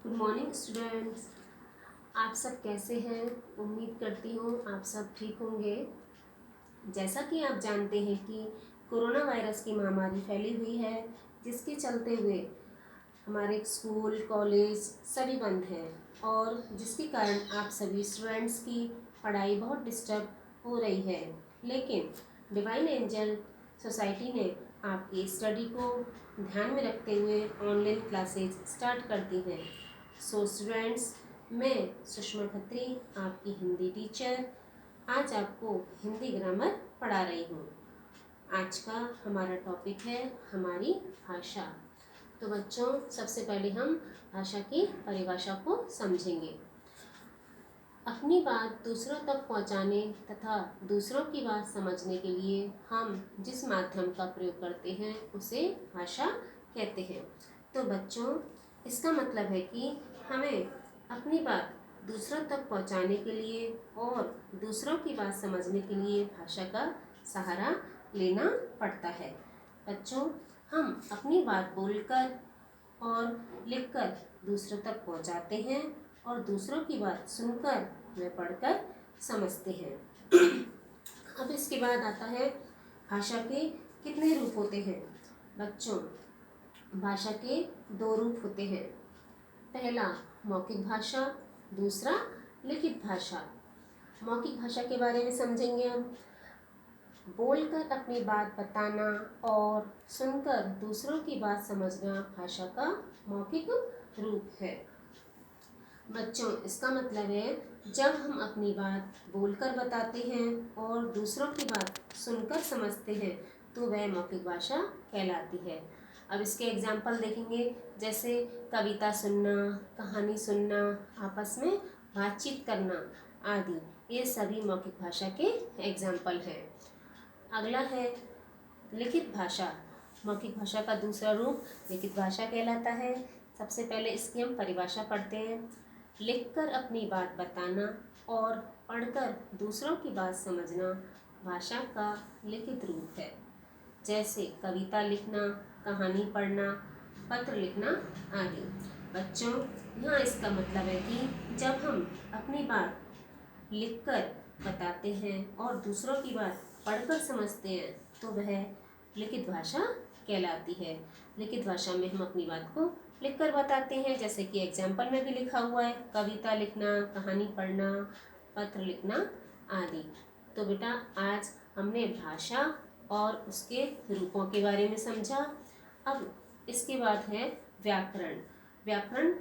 Good morning students. आप सब कैसे हैं? उम्मीद करती हूँ आप सब ठीक होंगे। जैसा कि आप जानते हैं कि कोरोना वायरस की महामारी फैली हुई है, जिसके चलते हुए हमारे स्कूल कॉलेज सभी बंद हैं और जिसके कारण आप सभी स्टूडेंट्स की पढ़ाई बहुत डिस्टर्ब हो रही है। लेकिन डिवाइन एंजल सोसाइटी ने आपकी स्टडी को ध्यान में रखते हुए ऑनलाइन क्लासेज स्टार्ट कर दी हैं। सो स्टूडेंट्स, मैं सुषमा खत्री आपकी हिंदी टीचर आज आपको हिंदी ग्रामर पढ़ा रही हूँ। आज का हमारा टॉपिक है हमारी भाषा। तो बच्चों, सबसे पहले हम भाषा की परिभाषा को समझेंगे। अपनी बात दूसरों तक पहुंचाने तथा दूसरों की बात समझने के लिए हम जिस माध्यम का प्रयोग करते हैं उसे भाषा कहते हैं। तो बच्चों, इसका मतलब है कि हमें अपनी बात दूसरों तक पहुंचाने के लिए और दूसरों की बात समझने के लिए भाषा का सहारा लेना पड़ता है। बच्चों, हम अपनी बात बोलकर और लिखकर दूसरों तक पहुंचाते हैं और दूसरों की बात सुनकर व पढ़कर समझते हैं। अब इसके बाद आता है भाषा के कितने रूप होते हैं। बच्चों, भाषा के दो रूप होते हैं। पहला मौखिक भाषा, दूसरा लिखित भाषा। मौखिक भाषा के बारे में समझेंगे हम। बोलकर अपनी बात बताना और सुनकर दूसरों की बात समझना भाषा का मौखिक रूप है। बच्चों, इसका मतलब है जब हम अपनी बात बोलकर बताते हैं और दूसरों की बात सुनकर समझते हैं तो वह मौखिक भाषा कहलाती है। अब इसके एग्जाम्पल देखेंगे, जैसे कविता सुनना, कहानी सुनना, आपस में बातचीत करना आदि, ये सभी मौखिक भाषा के एग्जाम्पल हैं। अगला है लिखित भाषा। मौखिक भाषा का दूसरा रूप लिखित भाषा कहलाता है। सबसे पहले इसकी हम परिभाषा पढ़ते हैं। लिखकर अपनी बात बताना और पढ़कर दूसरों की बात समझना भाषा का लिखित रूप है। जैसे कविता लिखना, कहानी पढ़ना, पत्र लिखना आदि। बच्चों, यहाँ इसका मतलब है कि जब हम अपनी बात लिखकर बताते हैं और दूसरों की बात पढ़कर समझते हैं तो वह लिखित भाषा कहलाती है। लिखित भाषा में हम अपनी बात को लिखकर बताते हैं, जैसे कि एग्जाम्पल में भी लिखा हुआ है, कविता लिखना, कहानी पढ़ना, पत्र लिखना आदि। तो बेटा, आज हमने भाषा और उसके रूपों के बारे में समझा। अब इसके बाद है व्याकरण। व्याकरण